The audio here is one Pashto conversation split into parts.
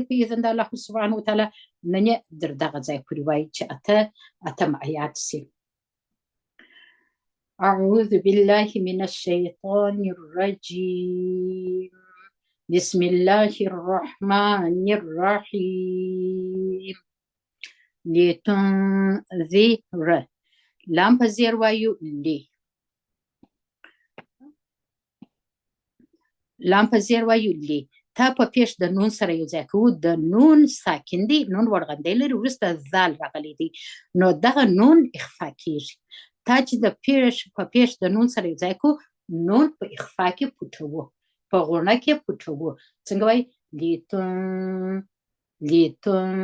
په اذن د الله سبحانه وتعالی نن یې در دغه ځای پورې وایي چې اتم آیات سي. أعوذ بالله من الشيطان الرجيم بسم الله الرحمن الرحيم لتنذر لام په زیر وایو لی لام په زیر وایو لی تا په پیش د نون سره یو ځای کوو د نون ساکن دی نون ورغندی لري وروسته زال راغلی دی نو دغه نون اخفا کیږي تا چې د پیش په پیش د نون سره یو ځای کوو نون په اخفا کې پټوو په غوڼه کې پټوو څنګه وایي لیتون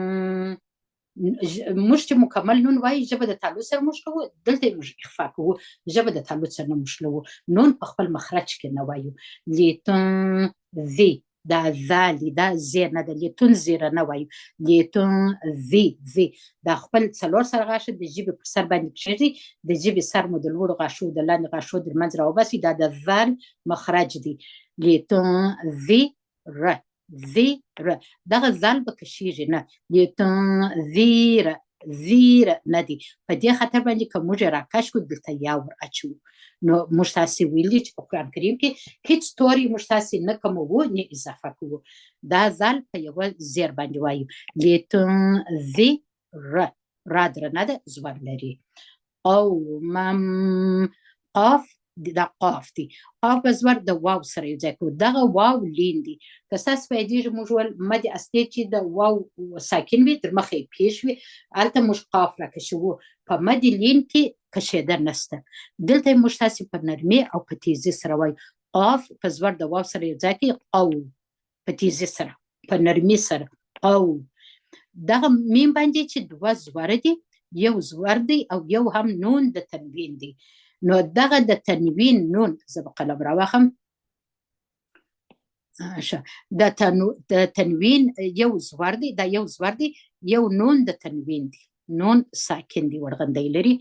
موږ چې مکمل نون وایي ژبه د تعلق سره موږ کوو دلته موږ اخفا کوو ژبه د تعلق سره نه موږ نون په خپل مخرج کې نه وایو لیتون ذی دا ذالی دا زیر نه ده لیتون زیره نه وایو لیتون ذی دا خپل څلور سر غاښه د ژبې په سر باندې کښېږدي د ژبې سر مو د لوړو غاښو د لاندې غاښو در منځ راوباسي دا د ذال مخرج دی لیتون ذیره دغه ذال به کشیږي نه لیتون ذیره نه دی په دې خاطر باندې که موږ یې راکش کړو دلته یا ور اچوو نو موږ تاسې ویلي چې په قرآن کریم کې هیڅ توری موږ تاسې نه کموو نه اضافه کوو دا ذال په یوه زیر باندې وایو لیتون ذیره را درنه ده زور لري او قاف دا قاف دی قاف به زور د واو سره یو ځای کوو دغه واو لین دی که ستاسو په یادېږي موږ ویل مد اصلي چې د واو ساکن وي در مخه یې پیش وي هلته موږ قاف راکشوو په مد لین کې کشېده نشته دلته موږ تاسې په نرمي او په تیزي سره وایو قاف په زور د واو سره یو ځای کوي او په تیزي سره په نرمي سره او دغه میم باندې چې دوه زوره دي یو زور دی او یو هم نون د تنوین دی نو دغه د تنوین نون زه به قلم راواخم د تنوین یو زور دی دا یو زور دی یو نون د تنوین دی نون ساکن دی ورغندی لري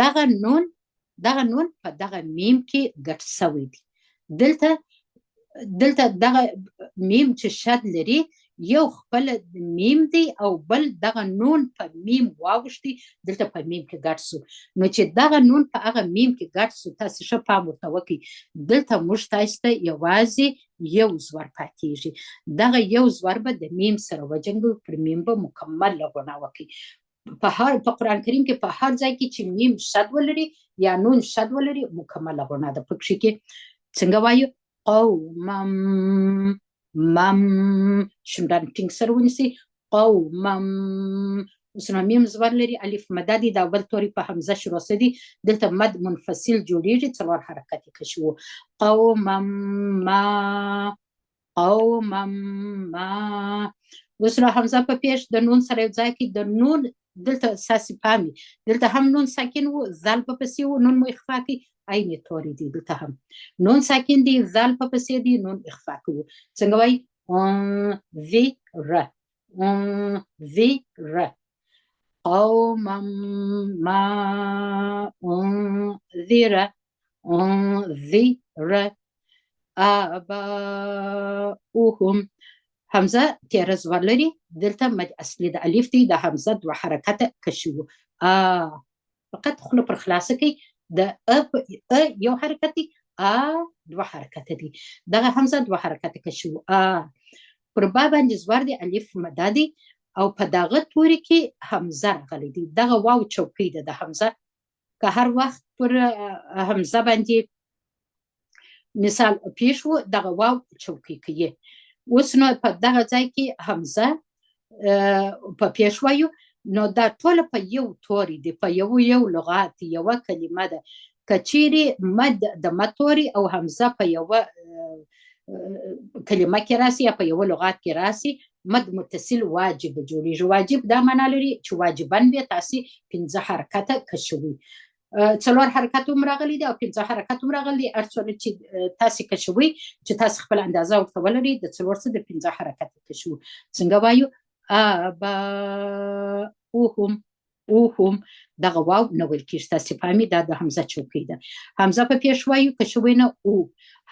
دغه نون په دغه میم کې ګډ سوی دی دلته دغه میم چې شد لري یو خپل میم دی او بل دغه نون په میم واوښتي دلته په میم کې ګډ سو نو چې دغه نون په هغه میم کې ګډ سو تاسې ښه پام ورته وکړئ دلته موږ تاسو ته یوازې یو زور پاتېږي دغه یو زور به د میم سره وجنګو پر میم به مکمل غونه وکړي په قرآن کریم کې په هر ځای کې چې میم شد ولري یا نون شد ولري مکمل غونه ده پکښې کې څنګه وایو مم شمدان ټینګ سره ونیسي قومم اوس نو میم زور لري الف مده دی دا بل توري په حمزه شروع سدي دلته مد منفصل جوړیږي څلور حرکت یې کشو قومم ما اوس نو حمزه په پیش د نون سره یو ځای کې د نون دلته اساسي پامي دلته هم نون ساکن و زال په پسې و نون مو اخفا کوي عین توري دی دلته هم نون ساکن دی زال په پسې دی نون اخفا کوو څنګه وایي انذر قوما ما انذر آباؤهم حمزه تیره زور لري دلته مد اصلي د الف دی د حمزه دوه حرکته کشو فقط خوله پر خلاصه کوي د یو حرکت دی دوه حرکت دی دغه حمزه دوه حرکت کشو پر با باندې زور دی الف مده دی او په دغه توري کې حمزه راغلی دی دغه واو چوکۍ ده د حمزه که هر وخت پر حمزه باندې مثال پیش و دغه واو چوکۍ کوي اوس نو په دغه ځای کې حمزه په پیش وایو نو دا ټوله په یو توري دی په یو لغات یوه کلمه ده که چیرې مد د متوري او حمزه په یوه کلمه کې راسي یا په یوه لغات کې راسي مد متصل واجب جوړیږي واجب دا معنا لري چې واجباً به تاسې 15 حرکته کشوي څلور حرکت هم راغلی دی او 15 حرکت هم راغلی هر څومره چې تاسې کشوي چې تاسې خپل اندازه ورته ولري د څلور څه د 15 حرکت کشو څنګه وایو اوهم دغه واو نه ویل کېږي تاسې فهمي دا د حمزه چوکۍ ده حمزه په پیش وایو کشوي نه او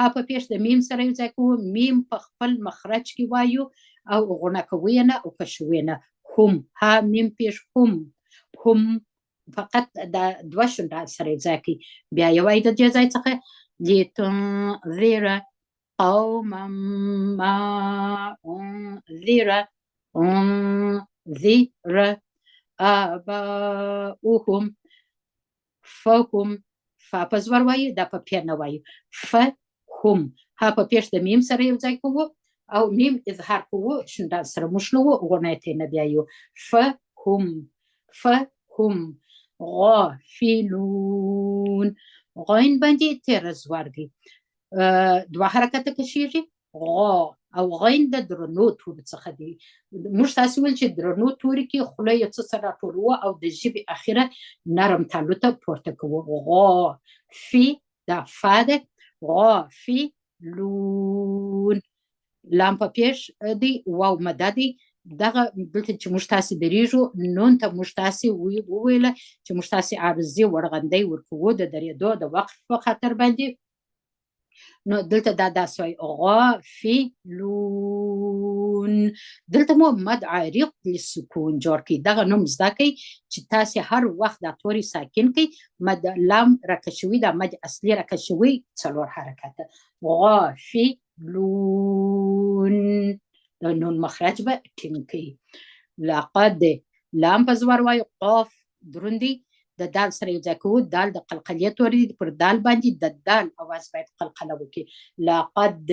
ها په پیش د میم سره یو ځای کوو میم په خپل مخرج کې وایو او غونه کوي نه او کشوي نه. هم ها میم پیش هم فقط دا دوه شونډه سره ځای کوي. بیا یې وایي د دې ځای څخه لتنذر قوما ما انذر آباؤهم فهم فا په زور وایي دا په پی نه وایي. فهم ها په پیش د میم سره یو ځای کوو او میم اظهار کوو شونډه سره موشلوو غونه یې نه بیایو. فهم غافلون غاین باندې تیره زور دی دوه حرکته کشیږي غا او غین د درنو تورو څخه دی. موږ تاسو ویل چې درنو توري کې خوله یو څه سره ټولوو او د ژبې اخره نرم تالو ته پورته کوو. غا فی دا فا ده غافلون لام په پیش دی واو مده دی. دغه دلته چې موږ تاسې درېږو نون ته موږ تاسې وویله چې موږ تاسې عارضي ورغندۍ ورکوو د درېدو د وقف په خاطر باندې. نو دلته دا داسې وایي غافلون. دلته مو مد عارض لسکون جوړ کړي. دغه نوم زده کړئ چې تاسې هر وخت دا توري ساکن کړئ. مد لام راکشوي دا مد اصلي راکشوي 4 حرکته. غافلون د نون مخرج به ټینګ کړئ. لقد لام په زور وایي. قاف دروندي د دال سره یو ځای کوو. دال د قلقلیه توري دي پر دال باندې د دال اواز باید قلقله وکړي. لقد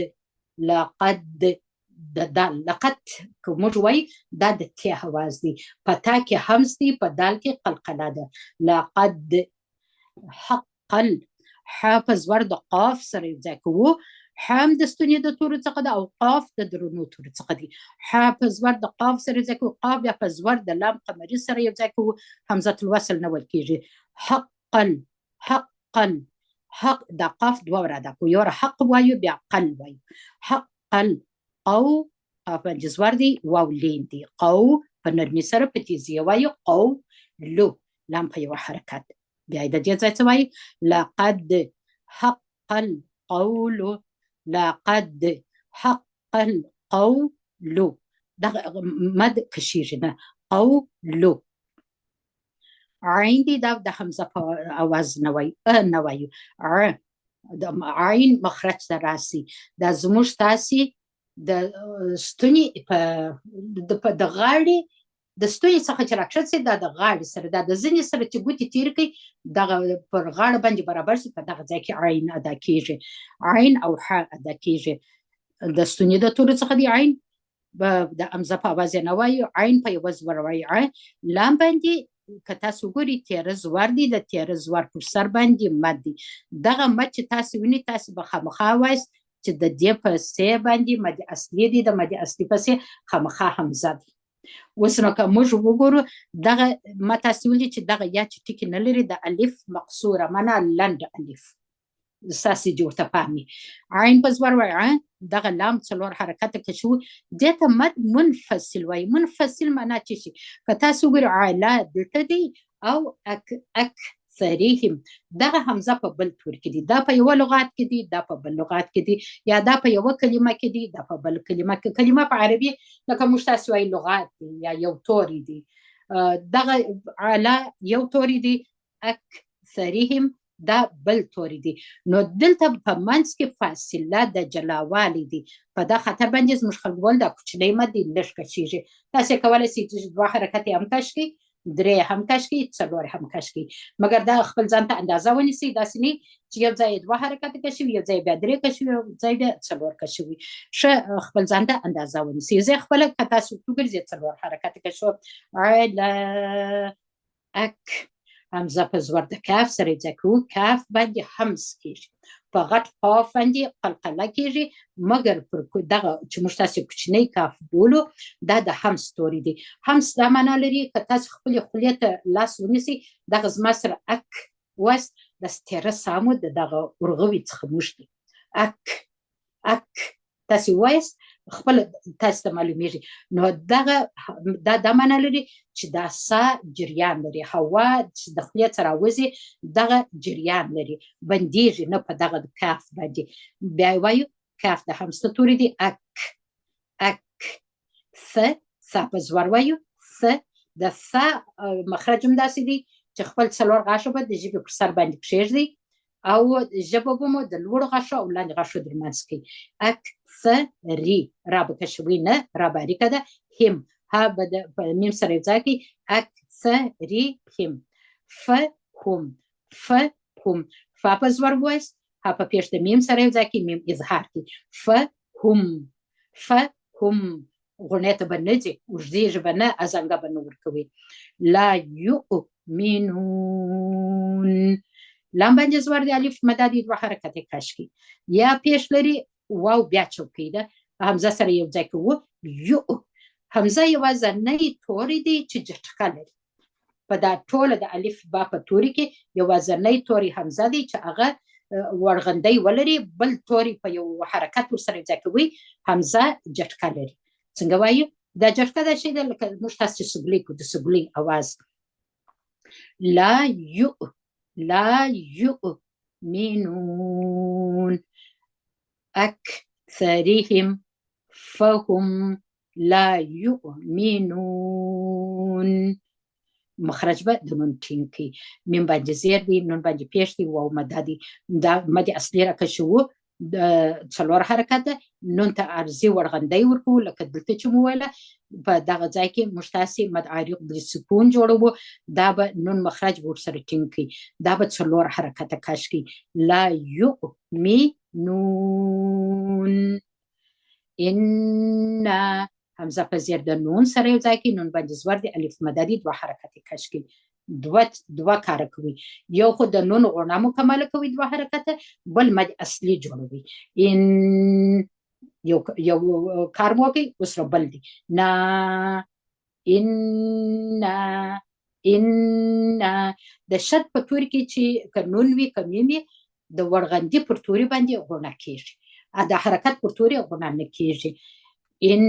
د دال لقد که موږ وایي دا د تی اواز دی. په تا کې همز دی په دال کې قلقله ده. لقد حقا ح په زور د قاف سره یو ځای کوو. حام د ستوني د تورو څخه ده او قاف د درنو تورو څخه دي. ح په زور د قاف سره یو ځای کوو. قاف بیا په زور د لام قمري سره یو ځای کوو. همزه الوصل نه ویل کېږي. حقا حق دا قاف دوه وره ده کو یو حق وایو بیا قل وایو. حقا قو قاف باندې زور دی واو لین دی. قو په نرمي سره په تیزی وایو. قو لو لام په یو حرکت. بیا د دې ځای څه وایي. لقد حق القول لقد حق القول دغه مد کشیږي نه. قولو عین دی دا د حمزه په اواز نه وایي نه وایو. د عین مخرج ته راسي. دا زموږ تاسې د ستوني په د غاړې د ستوني څخه چې راکښته سي دا د غاړې سره دا د ځینې سره چې ګوتې تیر کړي دغه پر غاړه باندې برابر سي په دغه ځای کې عین ادا کېږي. عین او ح ادا کېږي. د ستوني د تورو څخه دی عین د همزه په اواز نه وایو. عین په یوه زور وایي. لام باندې که تاسو ګورئ تیره زور دی. د تیره زور پر سر باندې مد دی. دغه مد چې تاسو وینئ تاسو به خامخا وایست چې د دې په سې باندې مد اصلي دی. د مد اصلي په سې خامخا همزه دی. اوس نو که موږ وګورو دغه ما تاسو ویلي چې دغه یا چې ټکي نه لري د الف مقصوره معنا لنډ الف ساسې جوړته فهمي. عین په زور وایي. دغه لام 4 حرکته کشو دې ته مد منفصل وایي. منفصل معنا څه شي که تاسو وګورئ علا دلته دی او اکثرهم دغه همزه په بل تور کې دي. دا په یو لغات کې دي دا په بل لغات کې دي یا دا په یو کلمه کې دي دا په بل کلمه کې. کلمه په عربي لکه موږ تاسو وایي لغات دي یا یو توري دي. دغه علا یو توري دي اکثرهم دا بل توري دي. نو دلته په منځ کې فاصله د جلاوالي دي. په دا خاطر باندې زموږ خلک ویل دا کوچنی مد دی لږ کشیږي. تاسې کولی شئ چې 2 حرکت هم کش کړئ 3 هم کش کړئ 4 هم کش کړئ مګر دا خپل ځان ته اندازه ونیسئ. داسې نه چې یو ځای 2 حرکت کشوي یو ځای بیا 3 کشوي یو ځای بیا 4 کشوي. ښه خپل ځان ته اندازه ونیسئ. زه خپله که تاسو وګورئ 4 حرکت کشوم. علا اک همزه په زور د کاف سره ځای کوو. کاف باندې همز کېږي. په غټ قاف باندې قلقله کېږي مګر پر دغه چې موږ تاسې کوچنی کاف بولو دا د همز توري دی. همز دا معنا لري که تاسو خپلې خولې ته لاس ونیسئ دغه زما سره اک وست د تیره سامو د دغه ورغوي څخه موږ دی. اک تاسې وایست خپل تاسو ته معلومیږي. نو دغه دا معنا لري چې دا سا جریان لري. هوا چې د خولې څخه راوځي دغه جریان لري بندیږي نه په دغه کاف باندې. بیا وایو کاف د همزه توري دی. اک ث په زور وایو ث د ث مخرج هم داسې دی چې خپل څلور غاښه به د ژبې پر سر باندې کښېږدي او ژبه به مو د لوړو غاښو او لاندې غاښو ترمنځ کوي. اکثري را به کشوي نه را باریکه ده. هم ها به په میم سره یو ځای کوي اکثریهم. فهم فهم فا په زور وایست ها په پیش د میم سره یو ځای کوي میم اظهار کوي فهم فهم غونې ته به نه ځي اوږدې ژبه نه ازنګه به نه ورکوي. لا یؤمنون لام باندې زور دی الف مدادي دوه حرکت کشکی یا پیش لري واو بیا چوکۍ ده همزه سره یو ځای کوو یو همزه یوازینی توری دی چې جټکه لري په دا ټوله د الف با په توري کې یوازینی توری همزه دی چې هغه ورغندۍ ولري بل توری په یو حرکت ورسره یو ځای کوي همزه جټکه لري. څنګه وایو دا جټکه دا شی ده لکه موږ تاسو سګلي کو د سګلي اواز لا يؤمنون أكثرهم فهم لا يؤمنون مخرج به د نون ټینګ کی میم باندې زیر دی نون باندې پیش دی واو مدادي دا مدي اصلي را کشو د څلور حرکت نون ته ارزي ورغندۍ ورکو لکه دلته چې مو ویله په دغه ځای کې مشتاسي مد عارق د سکون جوړو دا به نون مخرج ورسره ټینګ کی دا به څلور حرکت کاش کی لا یؤمنون ان همزه په زیر د نون سره یو ځای کې نون باندې زور دی الف مدادي دوه حرکت کاش کی دوه کار کوي یو خو د نون غوڼه مکمل کوي دوه حرکت بل مد اصلي جوړوي ان یو کار مو کوي اوس بل دی نا ان د شد په توري کې چې قانون وی کمیمي د ورغندې پر توري باندې غوڼه کیږي دا حرکت پر توري غوڼه نه کیږي ان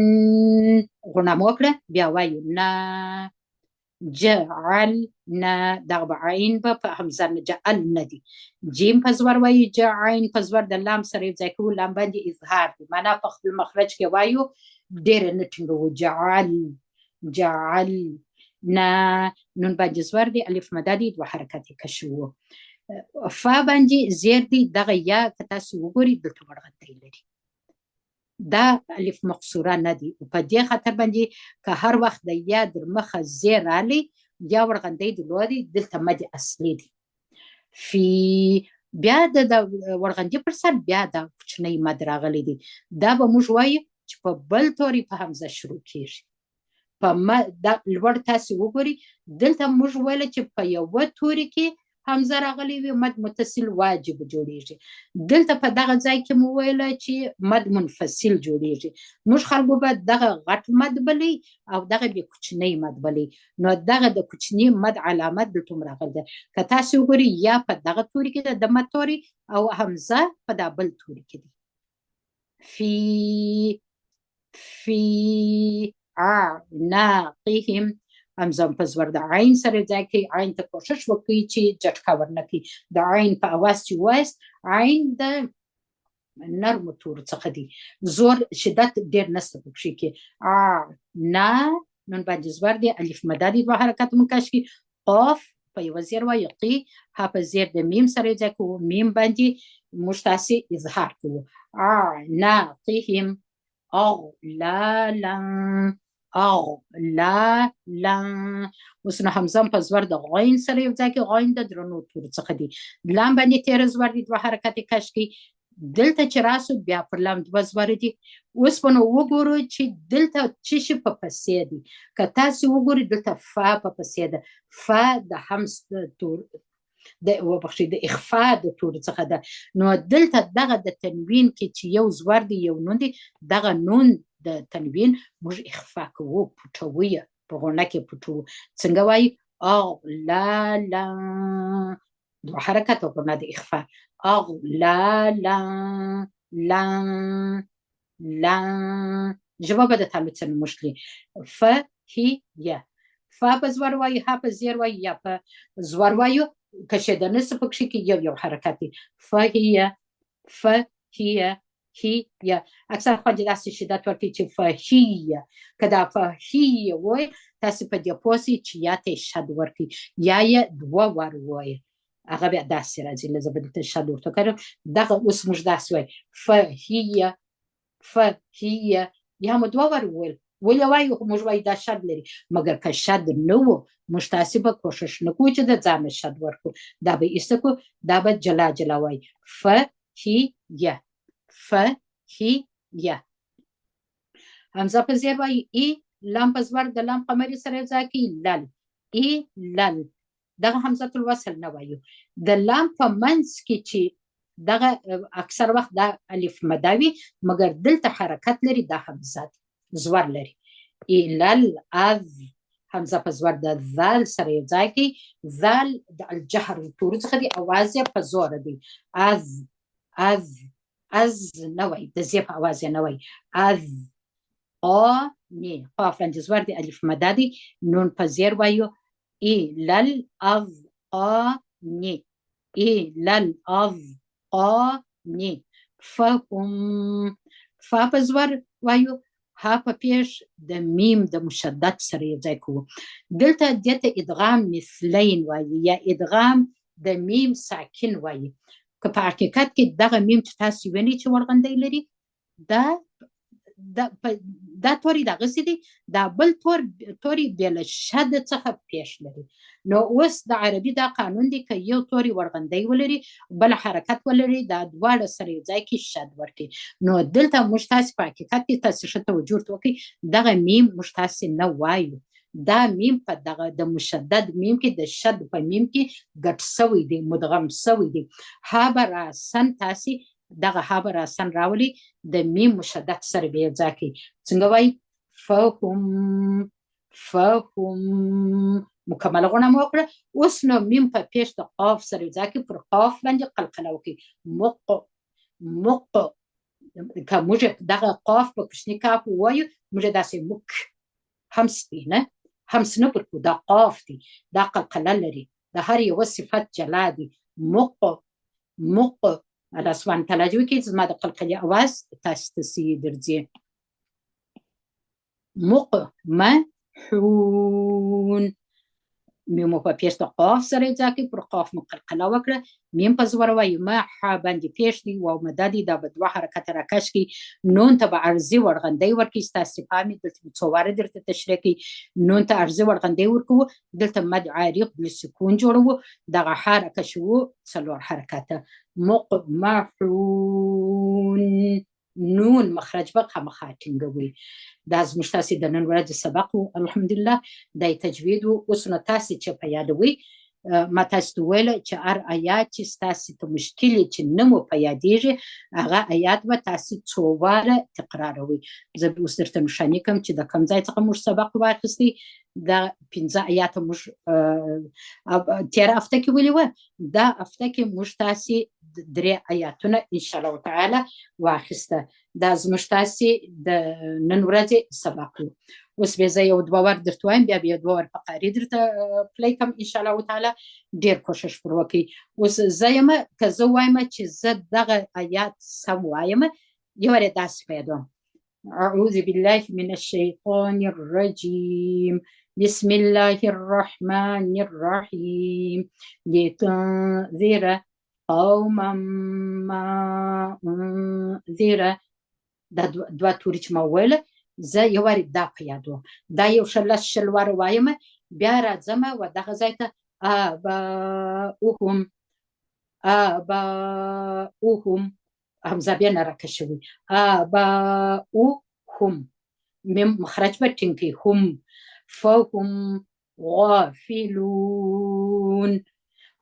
غوڼه مو کړه بیا وایو نا جعلنا دغه عین په همزه نه جعل ندی جیم په زور وایي جعین په زور د لام سره یو ځای کوو لام باندې اظهار دی معنا په خپل مخرج کې وایو ډېر نه ټینګو جعل نا نون باندې زور دی الف مدادي دوه حرکت کشو فا باندې زیر دی دغه یا که تاسو وګورئ دلته ورغندۍ لري دا الف مقصوره نه دی په دې خاطر باندې که هر وخت د یا در مخه زیر رالی یا ورغندۍ د لوري دلته مد اصلي دی فی بیا د ورغندې پر سر بیا دا کوچنی مد راغلی دی دا به موږ وایو چې په بل توري په همزه شروع کیږي په دا لوړ تاسو وګورئ دلته موږ ویل چې په یو توري کې همزه راغلی وي مد متصل واجب جوړیږي دلته په دغه ځای کې مو ویل چې مد منفصل جوړیږي موږ خلکو به دغه غټ مد بلی او دغه به کوچنی مد بلی نو دغه د کوچنی مد علامت دلته راغلی ده که تاسو وګورئ یا په دغه توري کې د مد توري او همزه په دا بل توري کې دی فی اعناقهم همزه په زور د عین سره ځای کې عین ته کوشش وکړي چې جټکه ورنه کړي د عین په اواز چې وایست عین د نرمو تورو څخه دی زور شدت ډېر نسته پکې کې نا نون باندې زور دی الف مدادي دوه حرکت مکش کی قاف په یو زیر وایي قی ها په زیر د میم سره ځای کوو میم باندې مشتاسي اظهار کوو اعناقهم اغلالا اوس نو همزه په زور د غین سره یو ځای کې غین د درنو تورو څخه دی لام باندې تیر زور دی دوه حرکت کش کی دلته چې راسو بیا پر لام دوه زور دی اوس په نو وګورو چې دلته چې شي په پسې دی که تاسو وګورئ دلته فا په پسې ده فا د همز تور د وبخښي د اخفاء د تور څخه ده نو دلته دغه د تنوین کې چې یو زور دی یو نون دی دغه نون د تنوین موږ اخفاء کوو پټوو یې په غوڼه کې پټوو څنګه وایي اغلالا دوه حرکت غوڼه د اخفاء اغلالا لا ژبه به د تعلق سره مشکلي فهیه فا په زور وایي ها په زیر وایي یا په زور وایو که شدنه څه پکې کې یو حرکت دی فهیه هي یا اکثر خلک داسې شدت ورکوي چې فهیه که دا فهیه وایي تاسې په دې پوه شئ چې یا ته شد ورکوي یا یې دوه ور وایي هغه بیا داسې راځي زه به دلته شد ورته کړم دغه اوس موږ داسې وایي فهیه یا مو دوه ور وویل ولې وایو موږ وایو دا شد لري مګر که شد نه و موږ تاسې به کوشش نه کوو چې د ځان شد ورکړو دا به ایسته کړو دا به جلا جلا وایي فهیه فهیه همزه په زیر وایي ای لام په زور د لام قمري سره یو ځای کوي لل ای لل دغه همزه الوصل نه وایو د لام په منځ کې چې دغه اکثر وخت دا الف مده وي مګر دلته حرکت لري دا همزه زور لري ایلل از همزه په زور د ذال سره یو ځای کوي ذال د الجهر تورو څخه دی اواز یې په زور دی از نه وایي د زی په اواز یې نه وایي از قاف لنډ زور دی الف مده دی نون په زیر وایو ایلل از قانی ایلل از قانی فهم فا په زور وایو ها په پیش د میم د مشدد سره یو ځای کوو دلته دې ته ادغام مثلین وایي یا ادغام د میم ساکن وایي که په حقیقت کې دغه میم چې تاسو وینئ چې ورغندی لري دا توری دغسې دی دا بل توری بې له شد څخه پیش لري نو اوس د عربي دا قانون دی که یو توری ورغندی ولري بل حرکت ولري دا دواړه سره یو ځای کې شد ورکړي نو دلته موږ تاسې په حقیقت کې تاسې ښه توجه ورته وکړئ دغه میم موږ تاسې نه وایو دا میم په دغه د مشدد میم کې د شد په میم کې ګډ سوی دی مدغم سوی دی ها به راسن تاسې دغه ها به راسن راولي د میم مشدد سره به یو ځای کوي څنګه وایي فهم مکمله غونه مو وکړه اوس نو میم په پیش د قاف سره یو ځای کوي پر قاف باندې قلقله وکړي مق که موږ دغه قاف په کوچني کاف ووایو موږ داسې مک همس دی نه همس نه ورکو دا قاف دی دا قلقله لري د هر یوه صفت جلا دی مق الله سبحانه تعالی جوړ کړي زما د قلقلې اواز تاسو ته درځي مقمحون میم په پیش د قاف سره یو ځای کوي پر قاف مو قلقله وکړه میم په زور وایي ح باندې پیش دی واو مده دی دا به دوه حرکت راکش کړي نون ته به عرضي ورغندی ورکړي ستاسې پام دلته څو واره درته تشریح کوي نون ته عرضي ورغندی ورکوو دلته مد عارض لسکون جوړوو دغه ح راکش وو څلور حرکته مقمحون نون مخرج به خامخا ټینګوي دا زموږ تاسې د نن ورځې سبق و الحمدلله دا تجوید و اوس نو تاسې چې په یادوئ ما تاسو ته ویله چې هر آیات چې ستاسې ته مشکل چې نه مو په یادېږي هغه آیات به تاسې څو واره تکراروئ زه به اوس درته نښاني کوم چې د کوم ځای څخه موږ سبق واخیستی دا 15 آیاته موږ تېره هفته کې ولې وه دا هفته کې موږ تاسې 3 آیاتونه انشاءالله تعالی واخیسته دا زموږ تاسې د نن ورځې سبق و اوس بیا زه یو دوه ور درته وایم بیا دوه ور فقاري درته پلی کړم انشاءالله تعالی ډېر کوشش پر وکړئ اوس زه یم که زه وایم چې زه دغه آیات سم وایم یو وارې داسې پیدام اعوذ بالله من الشیطان الرجیم بسم الله الرحمن الرحیم لتنذر قوما ما انذر دا دوه توري چې ما وویله زه یو وارې دا په یادوم دا یو شل واره وایم بیا راځم و دغه ځای ته آباؤهم همزه بیا نه راکشوي آباؤهم میم مخرج به ټینګ کړي هم فهم غافلون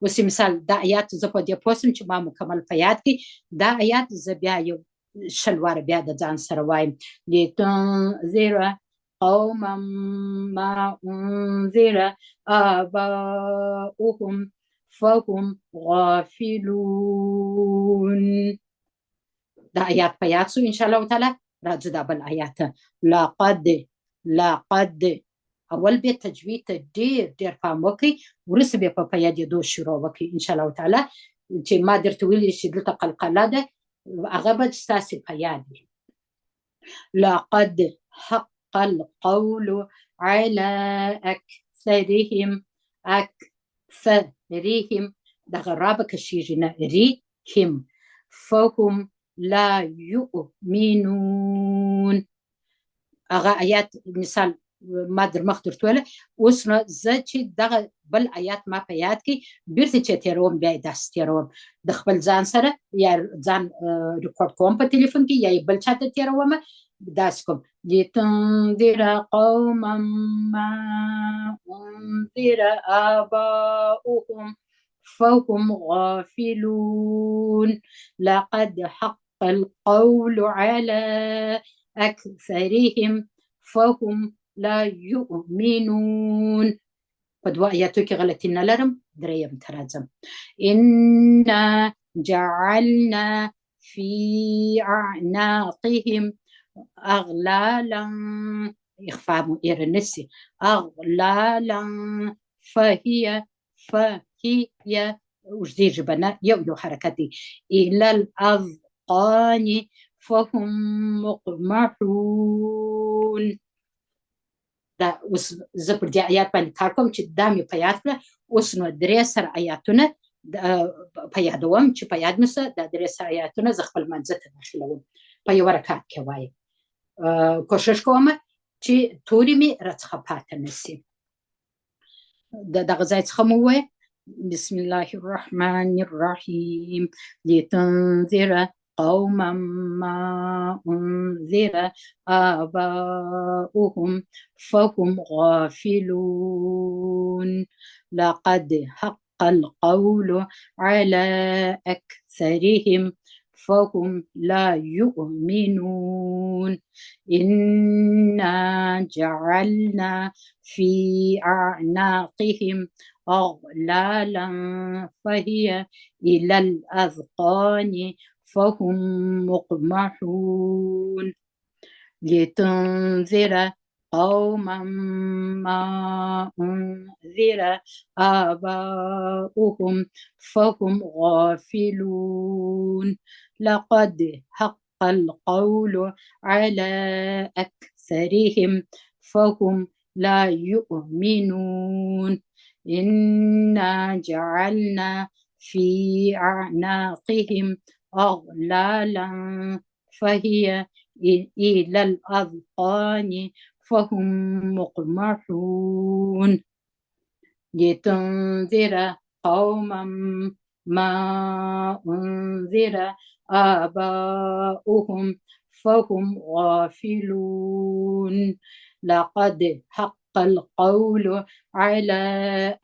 اوس مثال دا آیات زه په دې پوه شوم چې ما مکمل په یاد کړي دا آیات زه بیا یو شل واره بیا د ځان سره وایم لتنذر قوما ما انذر آباؤهم فهم غافلون دا آیات په یاد شو انشاءالله تعالی راځو دا بل آیات لقد اول بیا تجوید ته ډېر پام وکړئ وروسته بیا په یادېدو شروع وکړئ انشاءالله تعالی چې ما درته ویلي چې دلته قلقله ده أغبت ستاسي بيادي لقد حق القول على أكثرهم أكثرهم ده غرابك الشيجنا ريهم فهم لا يؤمنون أغا آيات مثال مادر مخدر تولا وسنا زاتشي دغ بل آيات ما بياتكي بيرتي تيروم بيا داستيروم دخبل زان سرا يا زان ريكورد كوم بتليفون كي يا بل شات تيروما داسكم لتنذر قوما ما أنذر آباؤهم فهم غافلون لقد حق القول على أكثرهم فهم لا يؤمنون بدوا آياتك غلطين لرم دريم ترازم إنا جعلنا في أعناقهم أغلالا إخفاء إيرنسي أغلالا فهي وجدي جبنا يو حركتي إلى الأذقان فهم مقمحون دا زبر دي آيات بان كاركم چه دامي پياتنا وسنو دريسر آياتنا پيادوام چه پياد مسا دا دريسر آياتنا زخبل منزت نشلون پي ورکات كواي کوشش کوم چې توري مي رڅخه پات نسي دا غزايت خموه بسم الله الرحمن الرحيم لتنذر قوما ما أنذر آباؤهم فهم غافلون لقد حق القول على أكثرهم فهم لا يؤمنون إنا جعلنا في أعناقهم أغلالا فهي إلى الأذقان فهم مقمحون لتنذر قوما ما أنذر آباؤهم فهم غافلون لقد حق القول على أكثرهم فهم لا يؤمنون إنا جعلنا في أعناقهم أغلالا فهي إلى الأذقان فهم مقمحون لتنذر قوما ما أنذر آباؤهم فهم غافلون لقد حق القول على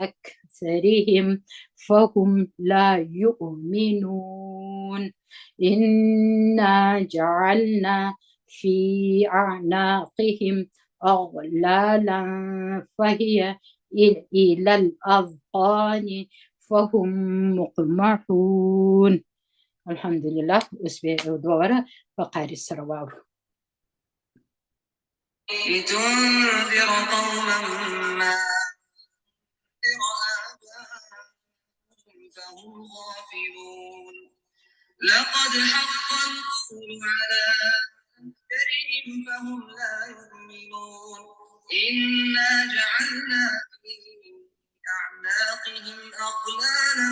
أكثرهم فهم لا يؤمنون إنا جعلنا في أعناقهم أغلالا فهي إلى الأذقان فهم مقمحون الحمد لله أسبوع دوارة فقاري السرواو لتنذر قوما ما أنذر آباؤهم فهم غافلون لقد حق القول على أكثرهم فهم لا يؤمنون إنا جعلنا في أعناقهم أغلالا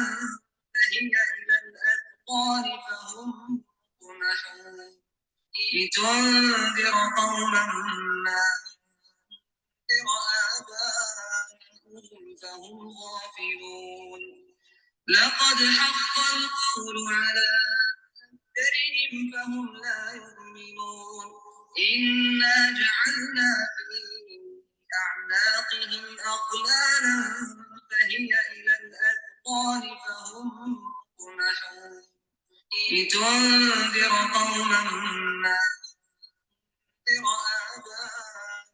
فهي إلى الأذقان فهم مقمحون لتنذر قوما ما أنذر آباؤهم فهم غافلون لقد حق القول على أكثرهم فهم لا يؤمنون إنا جعلنا في أعناقهم أغلالا فهي إلى الأذقان فهم مقمحون لتنذر قوما ما أنذر آباؤهم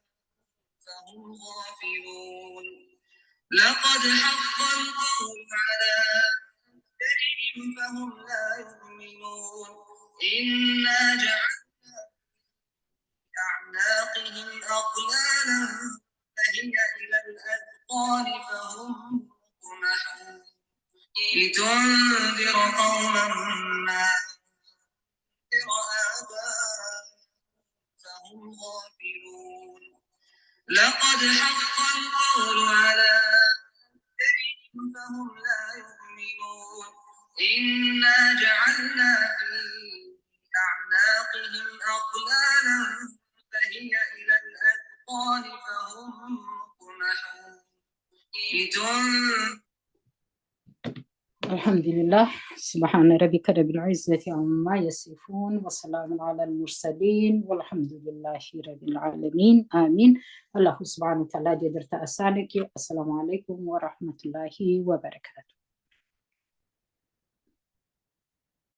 فهم غافلون لقد حق القول على أكثرهم فهم لا يؤمنون إنا جعلنا في أعناقهم أغلالا فهي إلى الأذقان فهم مقمحون لتنذر قوما ما لقد حق القول على أكثرهم فهم لا يؤمنون إنا جعلنا في أعناقهم أغلالا فهي إلى الأذقان فهم مقمحون الحمد لله. سبحان ربك رب العزة عما يصفون وسلام على المرسلين والحمد لله رب العالمين آمين. الله سبحانه وتعالى درت أسانك. السلام عليكم ورحمة الله وبركاته.